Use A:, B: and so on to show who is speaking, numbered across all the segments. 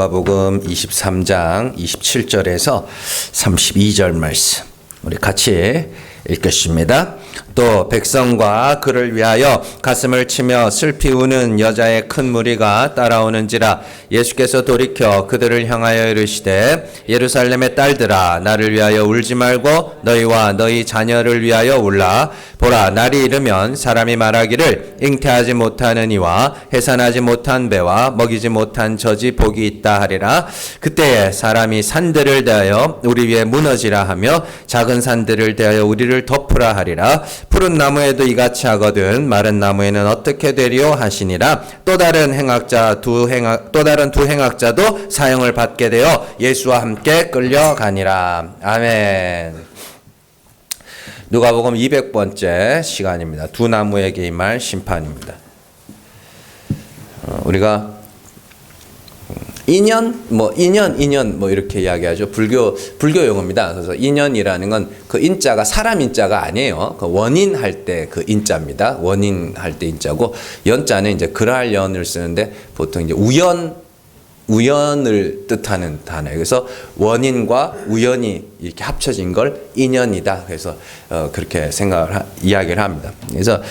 A: 누가복음 23장 27절에서 32절 말씀 우리 같이 읽겠습니다. 또 백성과 그를 위하여 가슴을 치며 슬피 우는 여자의 큰 무리가 따라오는지라 예수께서 돌이켜 그들을 향하여 이르시되 예루살렘의 딸들아 나를 위하여 울지 말고 너희와 너희 자녀를 위하여 울라. 보라 날이 이르면 사람이 말하기를 잉태하지 못하는 이와 해산하지 못한 배와 먹이지 못한 젖이 복이 있다 하리라. 그때에 사람이 산들을 대하여 우리 위에 무너지라 하며 작은 산들을 대하여 우리를 덮으라 하리라. 푸른 나무에도 이같이 하거든 마른 나무에는 어떻게 되리요 하시니라. 또 다른 두 행악자도 사형을 받게 되어 예수와 함께 끌려가니라. 아멘. 누가복음 200번째 시간입니다. 두 나무에게 임할 심판입니다. 우리가 인연 이렇게 이야기하죠. 불교 용어입니다. 그래서 인연이라는 건 그 인자가 사람 인자가 아니에요. 그 원인 할 때 그 인자입니다. 원인 할 때 인자고 연자는 이제 그랄 연을 쓰는데 보통 이제 우연을 뜻하는 단어예요. 그래서 원인과 우연이 이렇게 합쳐진 걸 인연이다. 그래서 그렇게 이야기를 합니다. 그래서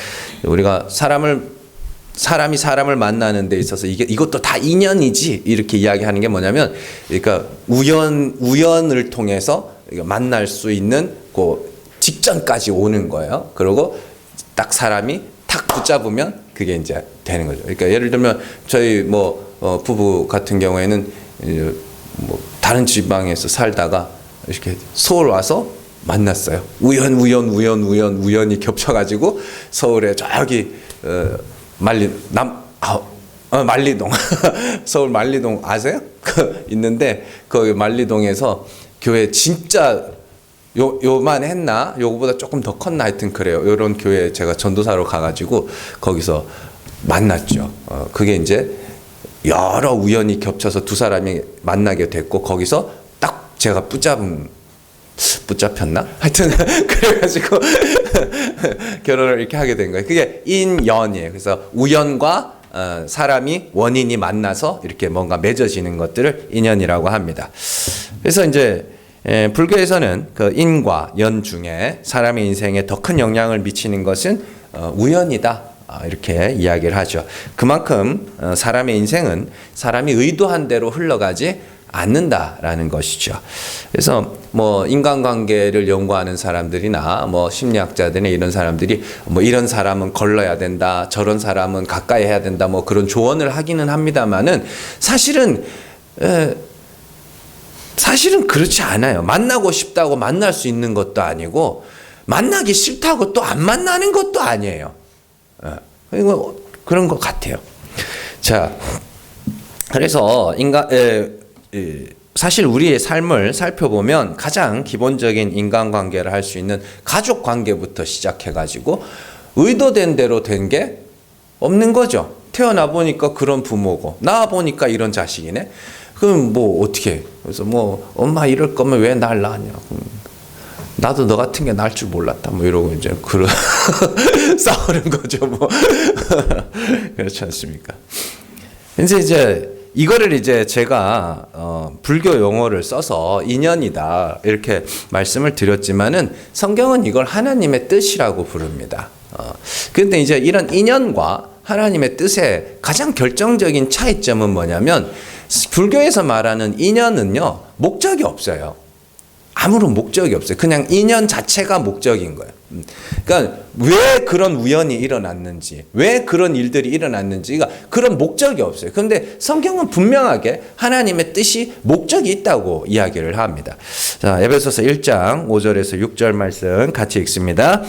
A: 우리가 사람이 사람을 만나는 데 있어서 이것도 다 인연이지 이렇게 이야기하는 게 뭐냐면, 그러니까 우연을 통해서 만날 수 있는 그 직전까지 오는 거예요. 그리고 딱 사람이 탁 붙잡으면 그게 이제 되는 거죠. 그러니까 예를 들면 저희 부부 같은 경우에는 다른 지방에서 살다가 이렇게 서울 와서 만났어요. 우연이 겹쳐가지고 서울에 저기 만리동 서울 만리동 아세요? 있는데 거기 만리동에서 교회 진짜 요만 했나? 요거보다 조금 더 컸나? 하여튼 그래요. 요런 교회 제가 전도사로 가가지고 거기서 만났죠. 그게 이제 여러 우연이 겹쳐서 두 사람이 만나게 됐고 거기서 딱 제가 붙잡혔나? 하여튼 그래가지고 결혼을 이렇게 하게 된 거예요. 그게 인연이에요. 그래서 우연과 사람이 원인이 만나서 이렇게 뭔가 맺어지는 것들을 인연이라고 합니다. 그래서 이제 불교에서는 그 인과 연 중에 사람의 인생에 더 큰 영향을 미치는 것은 우연이다. 이렇게 이야기를 하죠. 그만큼 사람의 인생은 사람이 의도한 대로 흘러가지 않는다라는 것이죠. 그래서 인간관계를 연구하는 사람들이나 심리학자들이나 이런 사람들이 이런 사람은 걸러야 된다, 저런 사람은 가까이 해야 된다, 그런 조언을 하기는 합니다만은 사실은 그렇지 않아요. 만나고 싶다고 만날 수 있는 것도 아니고 만나기 싫다고 또 안 만나는 것도 아니에요. 그런 것 같아요. 자, 그래서 사실 우리의 삶을 살펴보면 가장 기본적인 인간관계를 할 수 있는 가족관계부터 시작해가지고 의도된 대로 된 게 없는 거죠. 태어나 보니까 그런 부모고 나와 보니까 이런 자식이네. 그럼 어떻게? 그래서 엄마 이럴 거면 왜 날 낳았냐고. 나도 너 같은 게 날 줄 몰랐다. 이러고 이제 싸우는 거죠. 그렇지 않습니까? 이제 이거를 제가 불교 용어를 써서 인연이다 이렇게 말씀을 드렸지만은 성경은 이걸 하나님의 뜻이라고 부릅니다. 그런데 이제 이런 인연과 하나님의 뜻의 가장 결정적인 차이점은 뭐냐면 불교에서 말하는 인연은요 목적이 없어요. 아무런 목적이 없어요. 그냥 인연 자체가 목적인 거예요. 그러니까 왜 그런 우연이 일어났는지, 왜 그런 일들이 일어났는지가 그런 목적이 없어요. 그런데 성경은 분명하게 하나님의 뜻이 목적이 있다고 이야기를 합니다. 자, 에베소서 1장 5절에서 6절 말씀 같이 읽습니다.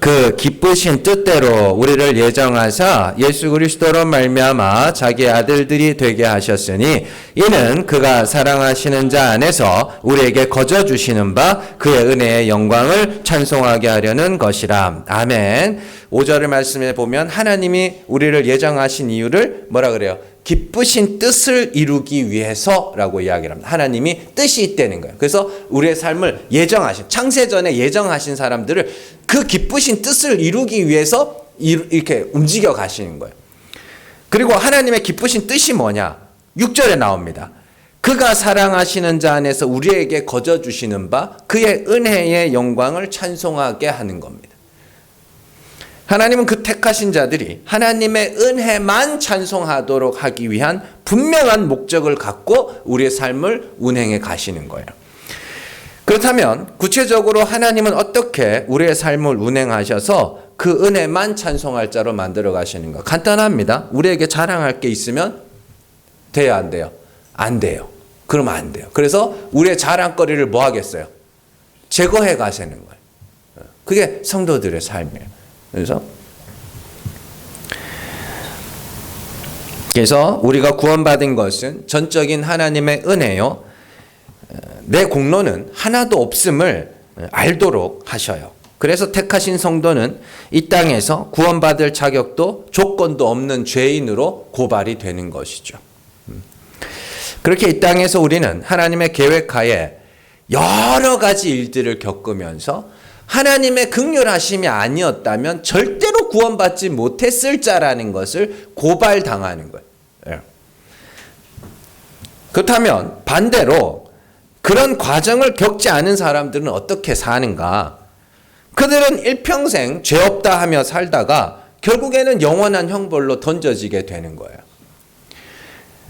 A: 그 기쁘신 뜻대로 우리를 예정하사 예수 그리스도로 말미암아 자기 아들들이 되게 하셨으니 이는 그가 사랑하시는 자 안에서 우리에게 거저 주시는 바 그의 은혜의 영광을 찬송하게 하려는 것이라. 아멘. 5절의 말씀에 보면 하나님이 우리를 예정하신 이유를 뭐라 그래요? 기쁘신 뜻을 이루기 위해서라고 이야기를 합니다. 하나님이 뜻이 있다는 거예요. 그래서 우리의 삶을 창세전에 예정하신 사람들을 그 기쁘신 뜻을 이루기 위해서 이렇게 움직여 가시는 거예요. 그리고 하나님의 기쁘신 뜻이 뭐냐? 6절에 나옵니다. 그가 사랑하시는 자 안에서 우리에게 거저 주시는 바 그의 은혜의 영광을 찬송하게 하는 겁니다. 하나님은 그 택하신 자들이 하나님의 은혜만 찬송하도록 하기 위한 분명한 목적을 갖고 우리의 삶을 운행해 가시는 거예요. 그렇다면 구체적으로 하나님은 어떻게 우리의 삶을 운행하셔서 그 은혜만 찬송할 자로 만들어 가시는가? 간단합니다. 우리에게 자랑할 게 있으면 돼요, 안 돼요? 안 돼요. 그러면 안 돼요. 그래서 우리의 자랑거리를 뭐 하겠어요? 제거해 가시는 거예요. 그게 성도들의 삶이에요. 그래서 우리가 구원받은 것은 전적인 하나님의 은혜요. 내 공로는 하나도 없음을 알도록 하셔요. 그래서 택하신 성도는 이 땅에서 구원받을 자격도 조건도 없는 죄인으로 고발이 되는 것이죠. 그렇게 이 땅에서 우리는 하나님의 계획하에 여러 가지 일들을 겪으면서 하나님의 긍휼하심이 아니었다면 절대로 구원받지 못했을 자라는 것을 고발당하는 거예요. 그렇다면 반대로 그런 과정을 겪지 않은 사람들은 어떻게 사는가? 그들은 일평생 죄 없다 하며 살다가 결국에는 영원한 형벌로 던져지게 되는 거예요.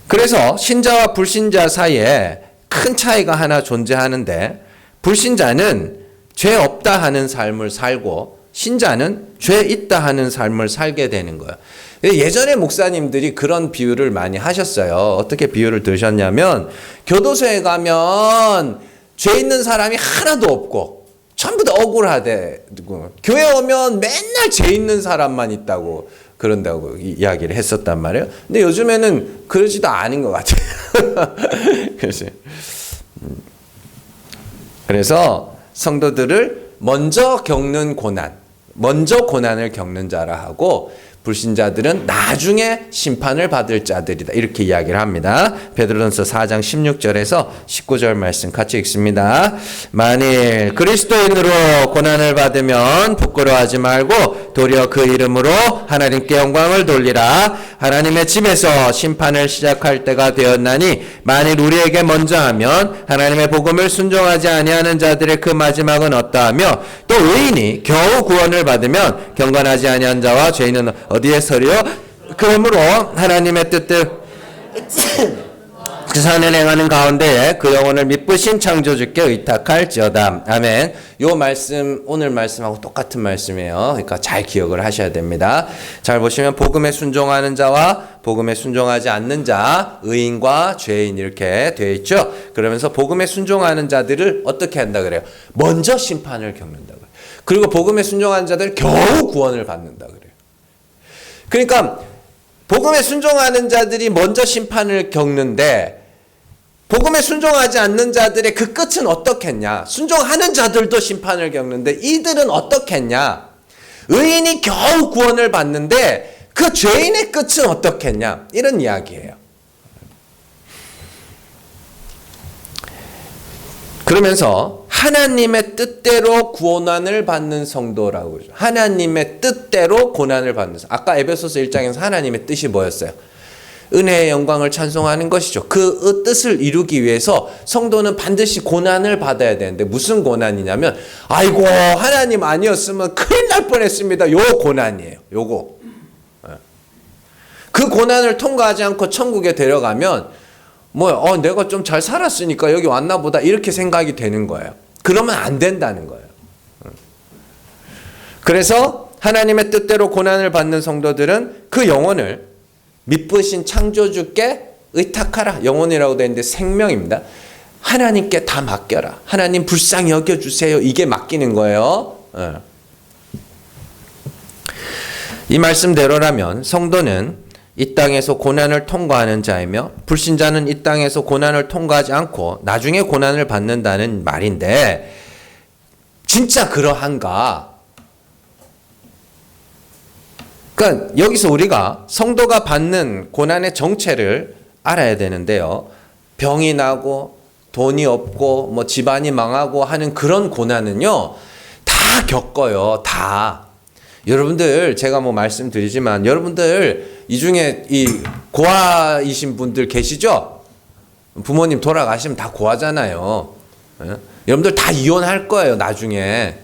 A: 그래서 신자와 불신자 사이에 큰 차이가 하나 존재하는데, 불신자는 죄 없다 하는 삶을 살고 신자는 죄 있다 하는 삶을 살게 되는 거예요. 예전에 목사님들이 그런 비유를 많이 하셨어요. 어떻게 비유를 드셨냐면, 교도소에 가면 죄 있는 사람이 하나도 없고 전부 다 억울하대. 교회 오면 맨날 죄 있는 사람만 있다고 그런다고 이야기를 했었단 말이에요. 근데 요즘에는 그러지도 않은 것 같아요. 그래서 성도들을 먼저 겪는 고난, 먼저 고난을 겪는 자라 하고, 불신자들은 나중에 심판을 받을 자들이다, 이렇게 이야기를 합니다. 베드로전서 4장 16절에서 19절 말씀 같이 읽습니다. 만일 그리스도인으로 고난을 받으면 부끄러워하지 말고 도리어 그 이름으로 하나님께 영광을 돌리라. 하나님의 집에서 심판을 시작할 때가 되었나니, 만일 우리에게 먼저 하면 하나님의 복음을 순종하지 아니하는 자들의 그 마지막은 어떠하며, 또 의인이 겨우 구원을 받으면 경건하지 아니한 자와 죄인은 어디에 서리요? 그러므로 하나님의 뜻대로 그 선을 행하는 가운데에 그 영혼을 미쁘신 창조주께 의탁할지어다. 아멘. 요 말씀, 오늘 말씀하고 똑같은 말씀이에요. 그러니까 잘 기억을 하셔야 됩니다. 잘 보시면 복음에 순종하는 자와 복음에 순종하지 않는 자, 의인과 죄인 이렇게 되어 있죠. 그러면서 복음에 순종하는 자들을 어떻게 한다 그래요? 먼저 심판을 겪는다 그래요. 그리고 복음에 순종하는 자들 겨우 구원을 받는다 그래요. 그러니까 복음에 순종하는 자들이 먼저 심판을 겪는데, 복음에 순종하지 않는 자들의 그 끝은 어떻겠냐? 순종하는 자들도 심판을 겪는데 이들은 어떻겠냐? 의인이 겨우 구원을 받는데 그 죄인의 끝은 어떻겠냐? 이런 이야기예요. 그러면서 하나님의 뜻대로 고난을 받는 성도라고 그러죠. 하나님의 뜻대로 고난을 받는 성도. 아까 에베소서 1장에서 하나님의 뜻이 뭐였어요? 은혜의 영광을 찬송하는 것이죠. 그 뜻을 이루기 위해서 성도는 반드시 고난을 받아야 되는데, 무슨 고난이냐면, 아이고 하나님 아니었으면 큰일 날 뻔했습니다. 요 고난이에요. 요거. 그 고난을 통과하지 않고 천국에 데려가면 내가 좀 잘 살았으니까 여기 왔나 보다, 이렇게 생각이 되는 거예요. 그러면 안 된다는 거예요. 그래서 하나님의 뜻대로 고난을 받는 성도들은 그 영혼을 미쁘신 창조주께 의탁하라. 영혼이라고 되어 있는데 생명입니다. 하나님께 다 맡겨라. 하나님 불쌍히 여겨주세요. 이게 맡기는 거예요. 이 말씀대로라면 성도는 이 땅에서 고난을 통과하는 자이며, 불신자는 이 땅에서 고난을 통과하지 않고 나중에 고난을 받는다는 말인데, 진짜 그러한가? 그러니까 여기서 우리가 성도가 받는 고난의 정체를 알아야 되는데요. 병이 나고 돈이 없고 집안이 망하고 하는 그런 고난은요, 다 겪어요. 다. 여러분들, 제가 말씀드리지만 여러분들 이 중에 이 고아이신 분들 계시죠? 부모님 돌아가시면 다 고하잖아요. 예? 여러분들 다 이혼할 거예요, 나중에.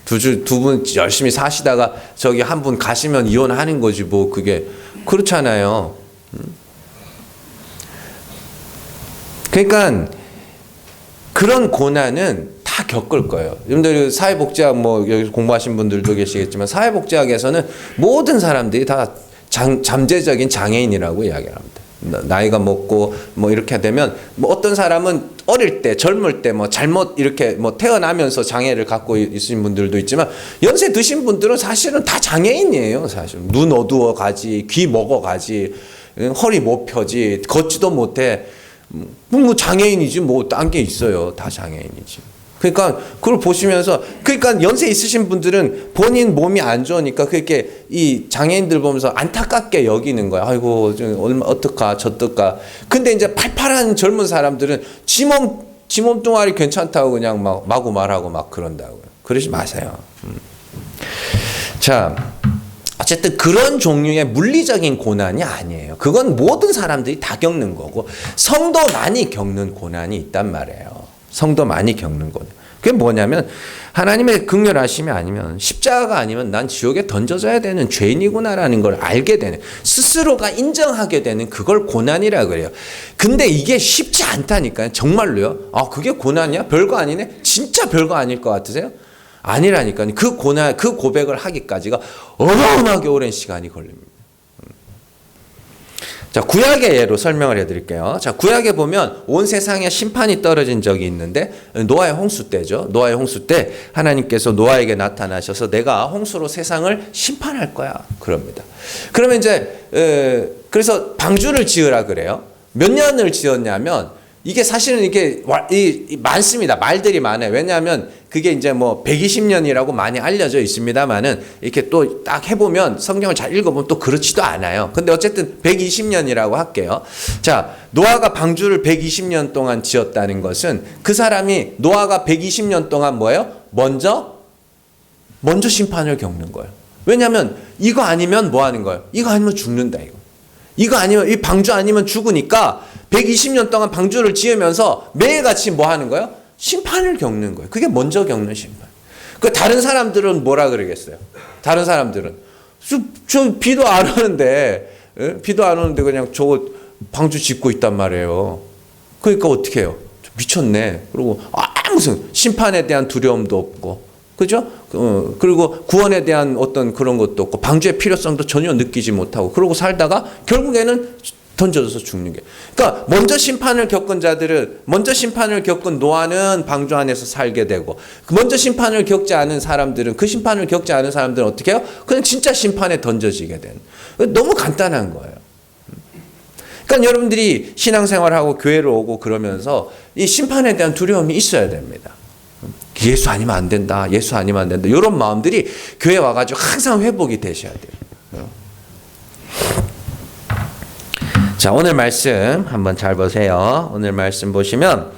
A: 두 분 열심히 사시다가 저기 한 분 가시면 이혼하는 거지, 뭐, 그게. 그렇잖아요. 그러니까 그런 고난은 다 겪을 거예요. 여러분들 사회복지학 뭐 여기 공부하신 분들도 계시겠지만 사회복지학에서는 모든 사람들이 다 잠재적인 장애인이라고 이야기를 합니다. 나이가 먹고 뭐 이렇게 되면 뭐 어떤 사람은 어릴 때 젊을 때 뭐 잘못 이렇게 뭐 태어나면서 장애를 갖고 있으신 분들도 있지만 연세 드신 분들은 사실은 다 장애인이에요. 사실 눈 어두워 가지, 귀 먹어 가지, 허리 못 펴지, 걷지도 못해. 뭐 장애인이지 뭐 딴 게 있어요. 다 장애인이지. 그러니까 그걸 보시면서 그러니까 연세 있으신 분들은 본인 몸이 안 좋으니까 그렇게 이 장애인들 보면서 안타깝게 여기는 거야. 아이고 얼마 어떡하 저떡하. 근데 이제 팔팔한 젊은 사람들은 지 몸뚱아리 괜찮다고 그냥 막 마구 말하고 막 그런다고요. 그러지 마세요. 자, 어쨌든 그런 종류의 물리적인 고난이 아니에요. 그건 모든 사람들이 다 겪는 거고 성도만이 겪는 고난이 있단 말이에요. 성도만이 겪는 고난. 그게 뭐냐면 하나님의 긍휼하심이 아니면 십자가가 아니면 난 지옥에 던져져야 되는 죄인이구나라는 걸 알게 되는 스스로가 인정하게 되는 그걸 고난이라 그래요. 근데 이게 쉽지 않다니까요. 정말로요. 아 그게 고난이야? 별거 아니네? 진짜 별거 아닐 것 같으세요? 아니라니까요. 그 고난, 그 고백을 하기까지가 어마어마하게 오랜 시간이 걸립니다. 자, 구약의 예로 설명을 해드릴게요. 자, 구약에 보면 온 세상에 심판이 떨어진 적이 있는데 노아의 홍수 때죠. 노아의 홍수 때 하나님께서 노아에게 나타나셔서 내가 홍수로 세상을 심판할 거야. 그럽니다. 그러면 이제 그래서 방주를 지으라 그래요. 몇 년을 지었냐면 이게 사실은 이게 많습니다. 말들이 많아요. 왜냐하면 그게 이제 뭐 120년이라고 많이 알려져 있습니다만은 이렇게 또 딱 해보면 성경을 잘 읽어보면 또 그렇지도 않아요. 근데 어쨌든 120년이라고 할게요. 자, 노아가 방주를 120년 동안 지었다는 것은 그 사람이 노아가 120년 동안 뭐예요? 먼저 심판을 겪는 거예요. 왜냐하면 이거 아니면 뭐 하는 거예요? 이거 아니면 죽는다 이거. 이거 아니면 이 방주 아니면 죽으니까 120년 동안 방주를 지으면서 매일같이 뭐 하는 거예요? 심판을 겪는 거예요. 그게 먼저 겪는 심판. 그 다른 사람들은 뭐라 그러겠어요? 다른 사람들은 저 비도 안 오는데 비도 안 오는데 그냥 저거 방주 짓고 있단 말이에요. 그러니까 어떻게 해요? 미쳤네. 그리고 무슨 심판에 대한 두려움도 없고, 그죠? 그리고 구원에 대한 어떤 그런 것도 없고 방주의 필요성도 전혀 느끼지 못하고 그러고 살다가 결국에는 던져져서 죽는 게. 그러니까 먼저 심판을 겪은 자들은 먼저 심판을 겪은 노아는 방주 안에서 살게 되고 먼저 심판을 겪지 않은 사람들은 그 심판을 겪지 않은 사람들은 어떻게 해요? 그냥 진짜 심판에 던져지게 되는. 너무 간단한 거예요. 그러니까 여러분들이 신앙생활하고 교회를 오고 그러면서 이 심판에 대한 두려움이 있어야 됩니다. 예수 아니면 안 된다. 예수 아니면 안 된다. 이런 마음들이 교회 와가지고 항상 회복이 되셔야 돼요. 자, 오늘 말씀 한번 잘 보세요. 오늘 말씀 보시면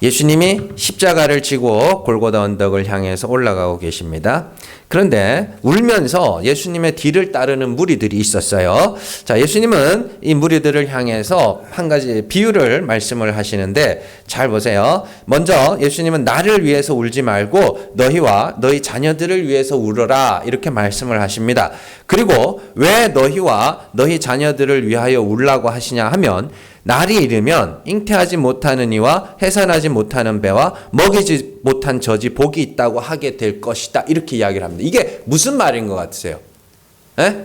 A: 예수님이 십자가를 지고 골고다 언덕을 향해서 올라가고 계십니다. 그런데 울면서 예수님의 뒤를 따르는 무리들이 있었어요. 자, 예수님은 이 무리들을 향해서 한 가지 비유를 말씀을 하시는데 잘 보세요. 먼저 예수님은 나를 위해서 울지 말고 너희와 너희 자녀들을 위해서 울어라 이렇게 말씀을 하십니다. 그리고 왜 너희와 너희 자녀들을 위하여 울라고 하시냐 하면 날이 이르면 잉태하지 못하는 이와 해산하지 못하는 배와 먹이지 못한 젖이 복이 있다고 하게 될 것이다. 이렇게 이야기를 합니다. 이게 무슨 말인 것 같으세요? 에?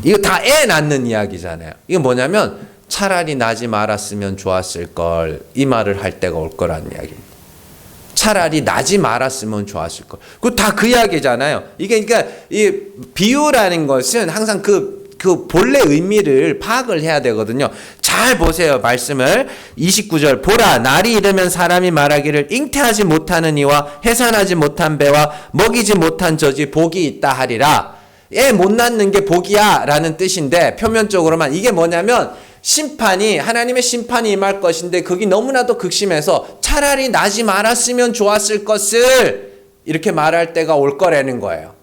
A: 이거 다 애 낳는 이야기잖아요. 이게 뭐냐면 차라리 나지 말았으면 좋았을 걸 이 말을 할 때가 올 거라는 이야기입니다. 차라리 나지 말았으면 좋았을 걸. 그 다 그 이야기잖아요. 이게 그러니까 이 비유라는 것은 항상 그 본래 의미를 파악을 해야 되거든요. 잘 보세요. 말씀을 29절 보라 날이 이르면 사람이 말하기를 잉태하지 못하는 이와 해산하지 못한 배와 먹이지 못한 젖이 복이 있다 하리라. 애 못 낳는 게 복이야 라는 뜻인데 표면적으로만 이게 뭐냐면 심판이 하나님의 심판이 임할 것인데 그게 너무나도 극심해서 차라리 나지 말았으면 좋았을 것을 이렇게 말할 때가 올 거라는 거예요.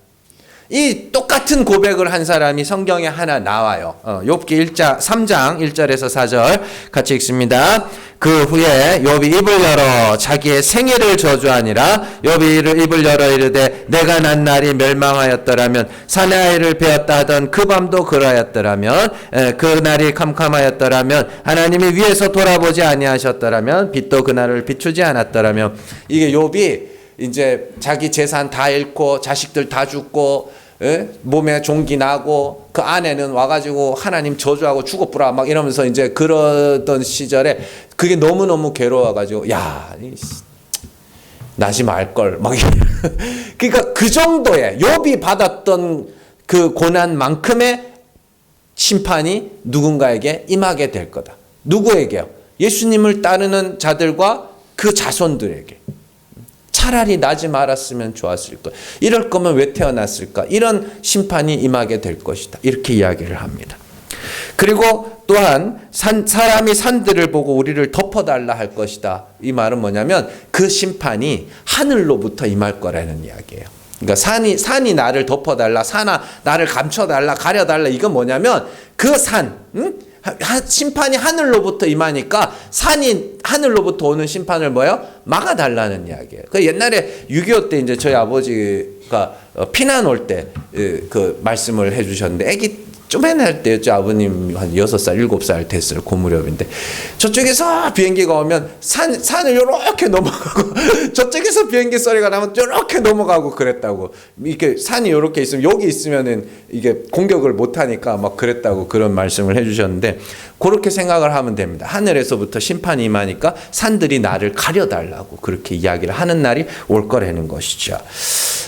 A: 이 똑같은 고백을 한 사람이 성경에 하나 나와요. 욥기 3장 1절에서 4절 같이 읽습니다. 그 후에 욥이 입을 열어 자기의 생애를 저주하니라. 욥이 입을 열어 이르되 내가 난 날이 멸망하였더라면 사내아이를 베었다 하던 그 밤도 그러하였더라면 그 날이 캄캄하였더라면 하나님이 위에서 돌아보지 아니하셨더라면 빛도 그날을 비추지 않았더라면. 이게 욥이 이제 자기 재산 다 잃고 자식들 다 죽고 몸에 종기 나고 그 아내는 와가지고 하나님 저주하고 죽어보라 막 이러면서 이제 그러던 시절에 그게 너무너무 괴로워가지고 야 나지 말걸 막 그러니까 그 정도의 욥이 받았던 그 고난만큼의 심판이 누군가에게 임하게 될 거다. 누구에게요? 예수님을 따르는 자들과 그 자손들에게. 차라리 나지 말았으면 좋았을 것. 이럴 거면 왜 태어났을까? 이런 심판이 임하게 될 것이다. 이렇게 이야기를 합니다. 그리고 또한 사람이 산들을 보고 우리를 덮어달라 할 것이다. 이 말은 뭐냐면 그 심판이 하늘로부터 임할 거라는 이야기예요. 그러니까 산이 나를 덮어달라, 산아 나를 감춰달라, 가려달라. 이건 뭐냐면 그 산, 심판이 하늘로부터 임하니까 산이 하늘로부터 오는 심판을 뭐예요? 막아달라는 이야기예요. 그 옛날에 6.25 때 이제 저희 아버지가 피난 올 때 그 말씀을 해주셨는데 애기 쪼매날 때였죠. 아버님 한 6살, 7살 됐어요. 그 무렵인데 저쪽에서 비행기가 오면 산을 요렇게 넘어가고 저쪽에서 비행기 소리가 나면 요렇게 넘어가고 그랬다고. 이렇게 산이 요렇게 있으면 여기 있으면은 이게 공격을 못하니까 막 그랬다고 그런 말씀을 해주셨는데 그렇게 생각을 하면 됩니다. 하늘에서부터 심판이 임하니까 산들이 나를 가려달라고 그렇게 이야기를 하는 날이 올 거라는 것이죠.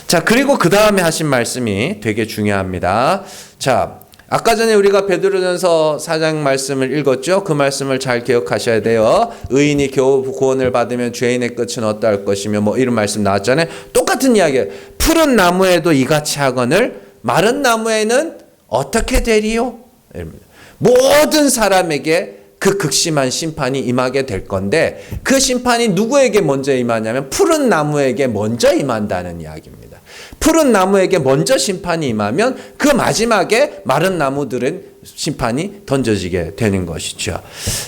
A: 자, 그리고 그 다음에 하신 말씀이 되게 중요합니다. 자, 아까 전에 우리가 베드로전서 4장 말씀을 읽었죠. 그 말씀을 잘 기억하셔야 돼요. 의인이 겨우 구원을 받으면 죄인의 끝은 어떠할 것이며 뭐 이런 말씀 나왔잖아요. 똑같은 이야기예요. 푸른 나무에도 이같이 하거늘 마른 나무에는 어떻게 되리요? 모든 사람에게 그 극심한 심판이 임하게 될 건데 그 심판이 누구에게 먼저 임하냐면 푸른 나무에게 먼저 임한다는 이야기입니다. 푸른 나무에게 먼저 심판이 임하면 그 마지막에 마른 나무들은 심판이 던져지게 되는 것이죠.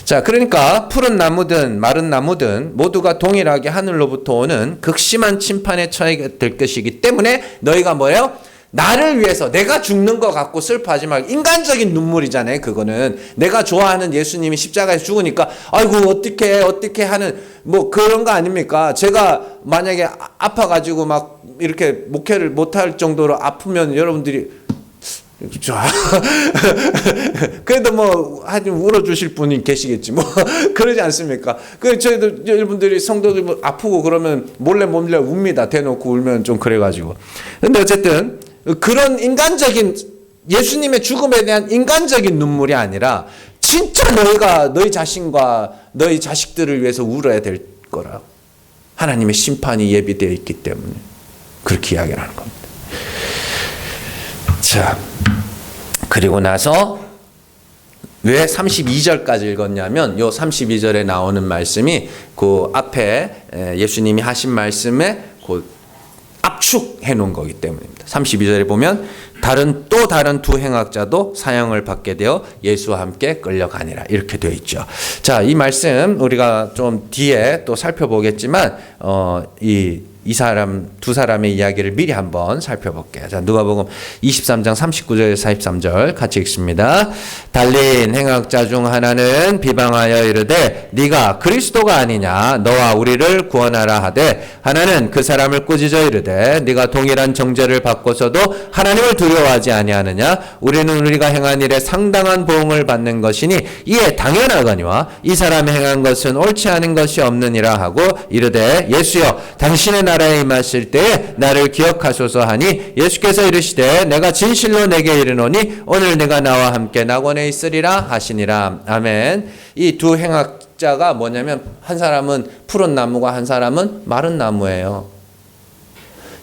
A: 자, 그러니까 푸른 나무든 마른 나무든 모두가 동일하게 하늘로부터 오는 극심한 심판에 처하게 될 것이기 때문에 너희가 뭐예요? 나를 위해서 내가 죽는 것 같고 슬퍼하지 말고. 인간적인 눈물이잖아요. 그거는 내가 좋아하는 예수님이 십자가에서 죽으니까 아이고 어떻게 하는 뭐 그런 거 아닙니까? 제가 만약에 아파가지고 막 이렇게 목회를 못할 정도로 아프면 여러분들이 그래도 뭐 하여튼 울어주실 분이 계시겠지 뭐 그러지 않습니까? 그 저희도 여러분들이 성도들 뭐 아프고 그러면 몰래 웁니다. 대놓고 울면 좀 그래가지고. 근데 어쨌든 그런 인간적인 예수님의 죽음에 대한 인간적인 눈물이 아니라 진짜 너희가 너희 자신과 너희 자식들을 위해서 울어야 될 거라. 하나님의 심판이 예비되어 있기 때문에 그렇게 이야기를 하는 겁니다. 자, 그리고 나서 왜 32절까지 읽었냐면 요 32절에 나오는 말씀이 그 앞에 예수님이 하신 말씀에 그 압축해 놓은 거기 때문입니다. 32절에 보면 다른 두 행악자도 사형을 받게 되어 예수와 함께 끌려가니라 이렇게 되어 있죠. 자, 이 말씀 우리가 좀 뒤에 또 살펴보겠지만 이 사람 두 사람의 이야기를 미리 한번 살펴볼게요. 자, 누가복음 23장 39절에서 43절 같이 읽습니다. 달린 행악자 중 하나는 비방하여 이르되 네가 그리스도가 아니냐 너와 우리를 구원하라 하되 하나는 그 사람을 꾸짖어 이르되 네가 동일한 정죄를 받고서도 하나님을 두려워하지 아니하느냐 우리는 우리가 행한 일에 상당한 보응을 받는 것이니 이에 당연하거니와 이 사람이 행한 것은 옳지 않은 것이 없느니라 하고 이르되 예수여 당신의 나라에 임하실 때에 나를 기억하소서 하니 예수께서 이르시되 내가 진실로 내게 이르노니 오늘 내가 나와 함께 낙원에 있으리라 하시니라. 아멘. 이 두 행악자가 뭐냐면 한 사람은 푸른 나무가 한 사람은 마른 나무예요.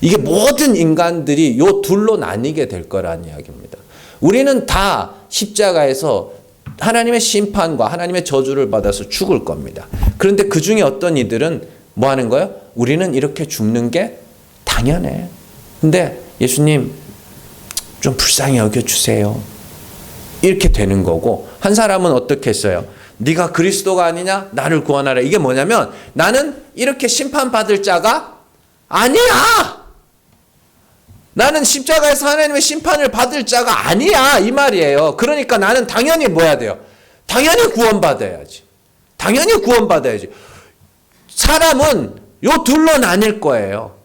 A: 이게 모든 인간들이 요 둘로 나뉘게 될 거라는 이야기입니다. 우리는 다 십자가에서 하나님의 심판과 하나님의 저주를 받아서 죽을 겁니다. 그런데 그 중에 어떤 이들은 뭐 하는 거예요? 우리는 이렇게 죽는 게 당연해. 근데 예수님 좀 불쌍히 여겨주세요. 이렇게 되는 거고, 한 사람은 어떻게 했어요? 네가 그리스도가 아니냐? 나를 구원하라. 이게 뭐냐면 나는 이렇게 심판받을 자가 아니야. 나는 십자가에서 하나님의 심판을 받을 자가 아니야. 이 말이에요. 그러니까 나는 당연히 뭐 해야 돼요? 당연히 구원받아야지. 당연히 구원받아야지. 사람은 요 둘로 나뉠 거예요.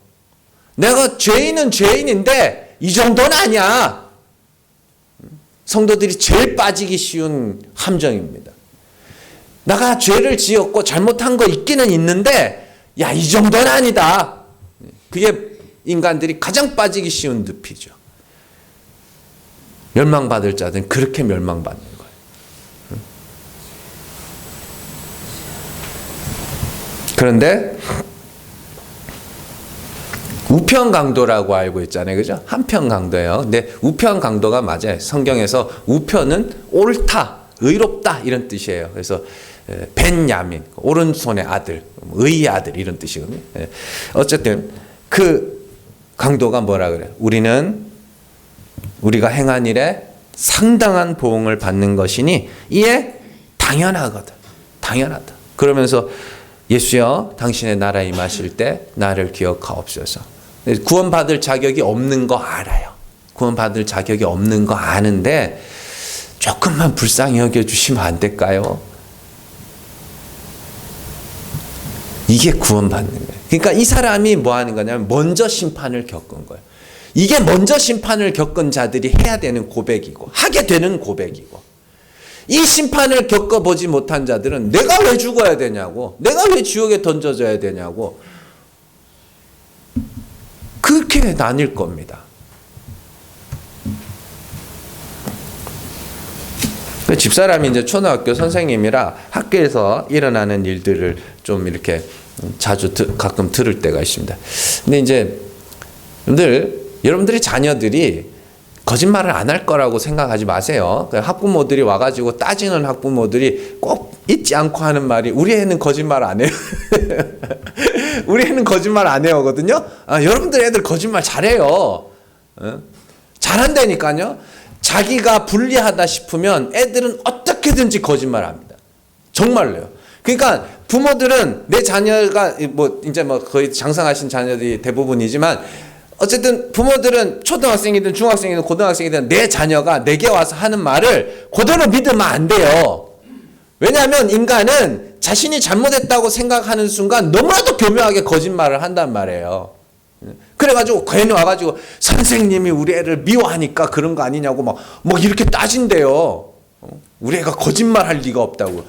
A: 내가 죄인은 죄인인데 이 정도는 아니야. 성도들이 제일 빠지기 쉬운 함정입니다. 내가 죄를 지었고 잘못한 거 있기는 있는데 야, 이 정도는 아니다. 그게 인간들이 가장 빠지기 쉬운 늪이죠. 멸망받을 자들은 그렇게 멸망받는 거예요. 그런데 우편 강도라고 알고 있잖아요. 그죠? 한편 강도예요. 근데 우편 강도가 맞아요. 성경에서 우편은 옳다, 의롭다 이런 뜻이에요. 그래서 벤야민, 오른손의 아들, 의의 아들 이런 뜻이거든요. 어쨌든 그 강도가 뭐라 그래요? 우리가 행한 일에 상당한 보응을 받는 것이니 이에 당연하거든. 당연하다. 그러면서 예수여 당신의 나라에 임하실 때 나를 기억하옵소서. 구원받을 자격이 없는 거 알아요. 구원받을 자격이 없는 거 아는데 조금만 불쌍히 여겨주시면 안 될까요? 이게 구원받는 거예요. 그러니까 이 사람이 뭐 하는 거냐면 먼저 심판을 겪은 거예요. 이게 먼저 심판을 겪은 자들이 해야 되는 고백이고 하게 되는 고백이고, 이 심판을 겪어보지 못한 자들은 내가 왜 죽어야 되냐고, 내가 왜 지옥에 던져져야 되냐고 그렇게 나뉠 겁니다. 집사람이 이제 초등학교 선생님이라 학교에서 일어나는 일들을 좀 이렇게 자주 가끔 들을 때가 있습니다. 근데 이제 여러분들이 자녀들이 거짓말을 안 할 거라고 생각하지 마세요. 학부모들이 와가지고 따지는 학부모들이 꼭 잊지 않고 하는 말이 우리 애는 거짓말 안 해요. 우리 애는 거짓말 안 해요거든요. 여러분들 애들 거짓말 잘해요. 잘한다니까요. 자기가 불리하다 싶으면 애들은 어떻게든지 거짓말합니다. 정말로요. 그러니까 부모들은 내 자녀가 이제 거의 장성하신 자녀들이 대부분이지만 어쨌든 부모들은 초등학생이든 중학생이든 고등학생이든 내 자녀가 내게 와서 하는 말을 그대로 믿으면 안 돼요. 왜냐하면 인간은 자신이 잘못했다고 생각하는 순간 너무나도 교묘하게 거짓말을 한단 말이에요. 그래가지고 괜히 와가지고 선생님이 우리 애를 미워하니까 그런 거 아니냐고 막 이렇게 따진대요. 우리 애가 거짓말할 리가 없다고.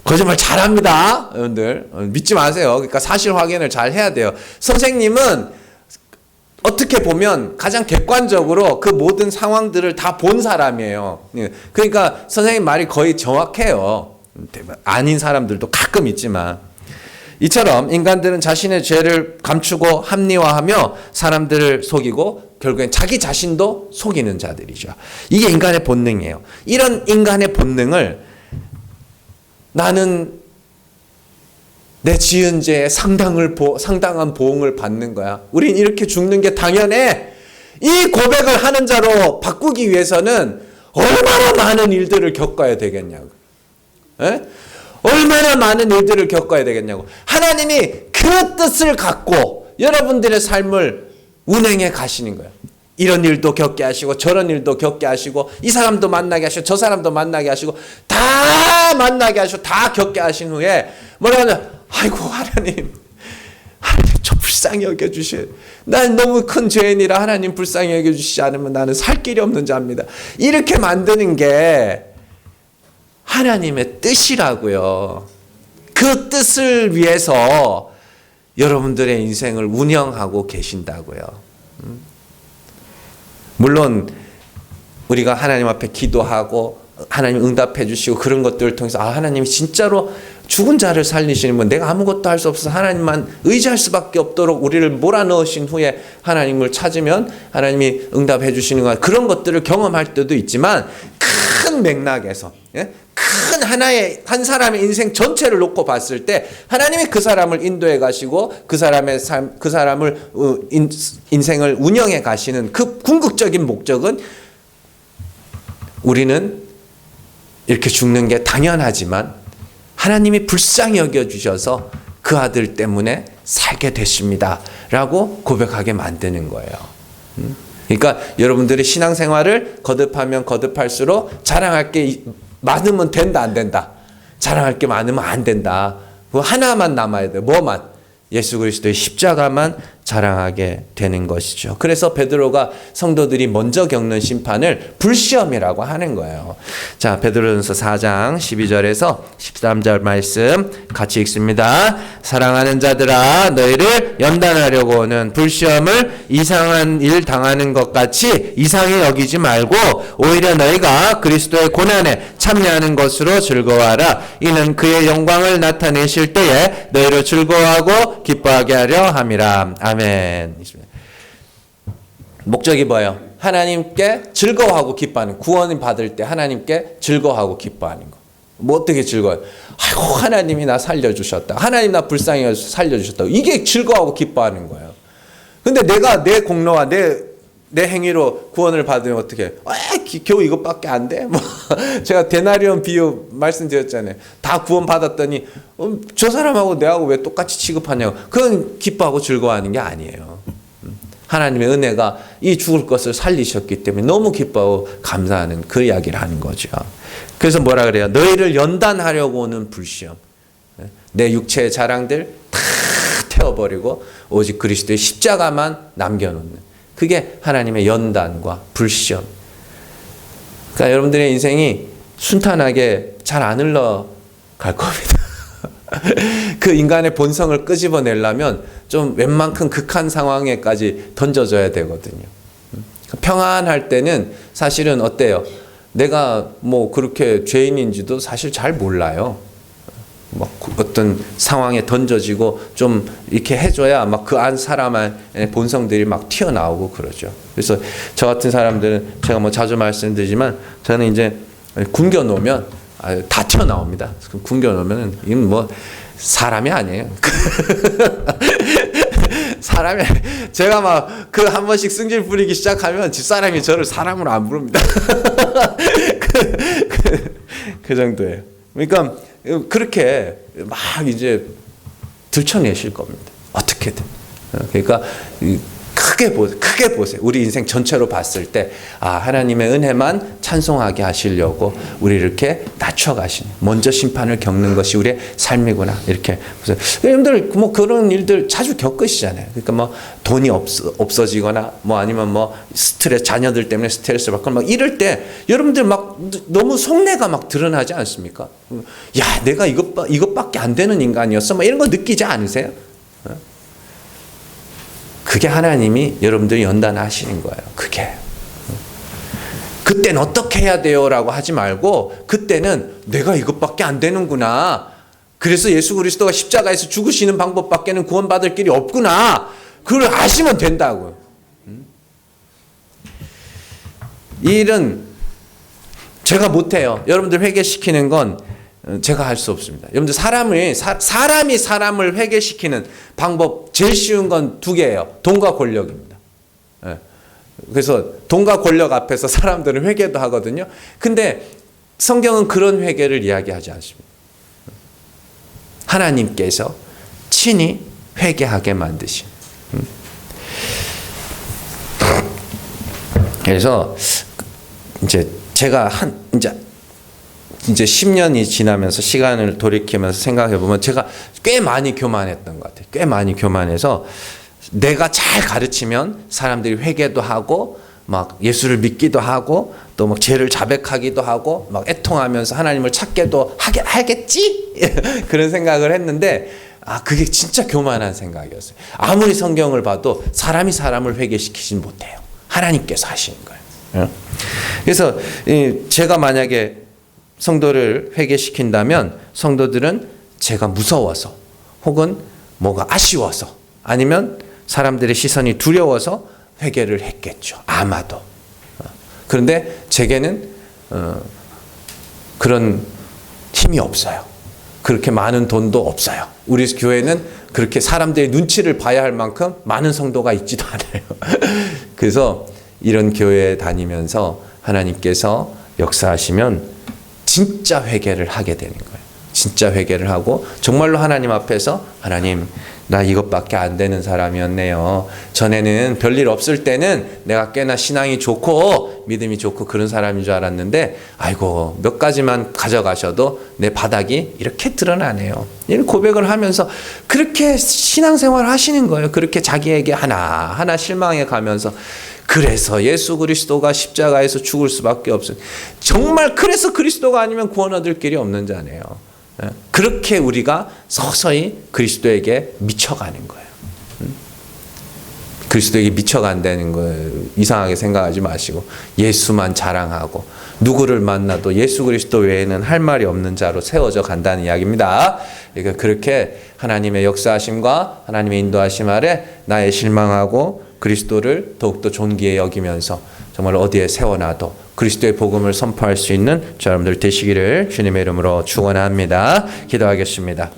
A: 거짓말 잘합니다, 여러분들. 믿지 마세요. 그러니까 사실 확인을 잘 해야 돼요. 선생님은 어떻게 보면 가장 객관적으로 그 모든 상황들을 다 본 사람이에요. 그러니까 선생님 말이 거의 정확해요. 아닌 사람들도 가끔 있지만. 이처럼 인간들은 자신의 죄를 감추고 합리화하며 사람들을 속이고 결국엔 자기 자신도 속이는 자들이죠. 이게 인간의 본능이에요. 이런 인간의 본능을 나는 내 지은 죄에 상당한 보응을 받는 거야. 우린 이렇게 죽는 게 당연해. 이 고백을 하는 자로 바꾸기 위해서는 얼마나 많은 일들을 겪어야 되겠냐고. 에? 얼마나 많은 일들을 겪어야 되겠냐고. 하나님이 그 뜻을 갖고 여러분들의 삶을 운행해 가시는 거예요. 이런 일도 겪게 하시고 저런 일도 겪게 하시고 이 사람도 만나게 하시고 저 사람도 만나게 하시고 다 만나게 하시고 다 겪게 하신 후에 뭐라고 하냐. 아이고 하나님 저 불쌍히 여겨주시. 난 너무 큰 죄인이라 하나님 불쌍히 여겨주시지 않으면 나는 살 길이 없는 자입니다. 이렇게 만드는 게 하나님의 뜻이라고요. 그 뜻을 위해서 여러분들의 인생을 운영하고 계신다고요. 물론 우리가 하나님 앞에 기도하고 하나님 응답해 주시고 그런 것들을 통해서 하나님이 진짜로 죽은 자를 살리시는 내가 아무것도 할 수 없어서 하나님만 의지할 수밖에 없도록 우리를 몰아넣으신 후에 하나님을 찾으면 하나님이 응답해 주시는 것, 그런 것들을 경험할 때도 있지만 큰
B: 큰 맥락에서, 큰 하나의 한 사람의 인생 전체를 놓고 봤을 때 하나님이 그 사람을 인도해 가시고 그 사람의 삶, 그 사람을 인생을 운영해 가시는 그 궁극적인 목적은 우리는 이렇게 죽는 게 당연하지만 하나님이 불쌍히 여겨주셔서 그 아들 때문에 살게 됐습니다 라고 고백하게 만드는 거예요. 그러니까 여러분들이 신앙생활을 거듭하면 거듭할수록 자랑할 게 많으면 된다 안 된다. 자랑할 게 많으면 안 된다. 그 하나만 남아야 돼. 뭐만? 예수 그리스도의 십자가만 자랑하게 되는 것이죠. 그래서 베드로가 성도들이 먼저 겪는 심판을 불시험이라고 하는 거예요. 자, 베드로전서 4장 12절에서 13절 말씀 같이 읽습니다. 사랑하는 자들아, 너희를 연단하려고 오는 불시험을 이상한 일 당하는 것 같이 이상히 여기지 말고 오히려 너희가 그리스도의 고난에 참여하는 것으로 즐거워하라. 이는 그의 영광을 나타내실 때에 너희를 즐거워하고 기뻐하게 하려 함이라. 아멘. 목적이 뭐예요? 하나님께 즐거워하고 기뻐하는, 구원을 받을 때 하나님께 즐거워하고 기뻐하는 거. 뭐 어떻게 즐거워요? 아이고, 하나님이 나 살려주셨다. 하나님 나 불쌍히 여기서 살려주셨다. 이게 즐거워하고 기뻐하는 거예요. 근데 내가 내 공로와 내 행위로 구원을 받으면 어떻게? 겨우 이것밖에 안 돼? 뭐 제가 데나리온 비유 말씀드렸잖아요. 다 구원 받았더니 저 사람하고 내하고 왜 똑같이 취급하냐고. 그건 기뻐하고 즐거워하는 게 아니에요. 하나님의 은혜가 이 죽을 것을 살리셨기 때문에 너무 기뻐하고 감사하는 그 이야기를 하는 거죠. 그래서 뭐라 그래요? 너희를 연단하려고 오는 불시험. 내 육체의 자랑들 다 태워버리고 오직 그리스도의 십자가만 남겨놓는. 그게 하나님의 연단과 불시험. 그러니까 여러분들의 인생이 순탄하게 잘 안 흘러갈 겁니다. 그 인간의 본성을 끄집어내려면 좀 웬만큼 극한 상황에까지 던져져야 되거든요. 평안할 때는 사실은 어때요? 내가 뭐 그렇게 죄인인지도 사실 잘 몰라요. 막 어떤 상황에 던져지고 좀 이렇게 해줘야 막 그 안 사람의 본성들이 막 튀어나오고 그러죠. 그래서 저 같은 사람들은 제가 뭐 자주 말씀드리지만 저는 이제 굶겨 놓으면 다 튀어나옵니다. 굶겨 놓으면 이건 뭐 사람이 아니에요. 사람이 제가 막 그 한 번씩 승질 부리기 시작하면 집사람이 저를 사람으로 안 부릅니다. 그 정도예요. 그러니까 그렇게 막 이제 들춰내실 겁니다. 어떻게든. 그러니까 크게 보세요. 우리 인생 전체로 봤을 때, 하나님의 은혜만 찬송하게 하시려고 우리 이렇게 낮춰가시는, 먼저 심판을 겪는 것이 우리의 삶이구나. 이렇게 보세요. 여러분들 뭐 그런 일들 자주 겪으시잖아요. 그러니까 뭐 돈이 없어지거나 뭐 아니면 뭐 스트레스, 자녀들 때문에 스트레스 받거나 막 이럴 때 여러분들 막 너무 속내가 막 드러나지 않습니까? 야, 내가 이것밖에 안 되는 인간이었어. 뭐 이런 거 느끼지 않으세요? 그게 하나님이 여러분들이 연단하시는 거예요. 그게. 그때는 어떻게 해야 돼요? 라고 하지 말고 그때는 내가 이것밖에 안 되는구나. 그래서 예수 그리스도가 십자가에서 죽으시는 방법밖에는 구원받을 길이 없구나. 그걸 아시면 된다고요. 이 일은 제가 못해요. 여러분들 회개시키는 건 제가 할 수 없습니다. 여러분들 사람이 사람을 회개시키는 방법 제일 쉬운 건 두 개예요. 돈과 권력입니다. 그래서 돈과 권력 앞에서 사람들은 회개도 하거든요. 근데 성경은 그런 회개를 이야기하지 않습니다. 하나님께서 친히 회개하게 만드신. 그래서 이제 제가 이제 10년이 지나면서 시간을 돌이키면서 생각해 보면 제가 꽤 많이 교만했던 것 같아요. 꽤 많이 교만해서 내가 잘 가르치면 사람들이 회개도 하고 막 예수를 믿기도 하고 또 막 죄를 자백하기도 하고 막 애통하면서 하나님을 찾게도 하겠지? 그런 생각을 했는데 그게 진짜 교만한 생각이었어요. 아무리 성경을 봐도 사람이 사람을 회개시키진 못해요. 하나님께서 하시는 거예요. 그래서 제가 만약에 성도를 회개시킨다면 성도들은 제가 무서워서 혹은 뭐가 아쉬워서 아니면 사람들의 시선이 두려워서 회개를 했겠죠. 아마도. 그런데 제게는 그런 힘이 없어요. 그렇게 많은 돈도 없어요. 우리 교회는 그렇게 사람들의 눈치를 봐야 할 만큼 많은 성도가 있지도 않아요. 그래서 이런 교회에 다니면서 하나님께서 역사하시면 진짜 회개를 하게 되는 거예요. 진짜 회개를 하고 정말로 하나님 앞에서 하나님, 나 이것밖에 안 되는 사람이었네요. 전에는 별일 없을 때는 내가 꽤나 신앙이 좋고 믿음이 좋고 그런 사람인 줄 알았는데 아이고 몇 가지만 가져가셔도 내 바닥이 이렇게 드러나네요. 이런 고백을 하면서 그렇게 신앙생활을 하시는 거예요. 그렇게 자기에게 하나하나 실망해 가면서 그래서 예수 그리스도가 십자가에서 죽을 수밖에 없어요. 정말 그래서 그리스도가 아니면 구원 얻을 길이 없는 자네요. 그렇게 우리가 서서히 그리스도에게 미쳐가는 거예요. 그리스도에게 미쳐간다는 거예요. 이상하게 생각하지 마시고 예수만 자랑하고 누구를 만나도 예수 그리스도 외에는 할 말이 없는 자로 세워져 간다는 이야기입니다. 그러니까 그렇게 하나님의 역사하심과 하나님의 인도하심 아래 나의 실망하고 그리스도를 더욱더 존귀히 여기면서 정말 어디에 세워놔도 그리스도의 복음을 선포할 수 있는 여러분들 되시기를 주님의 이름으로 축원합니다. 기도하겠습니다.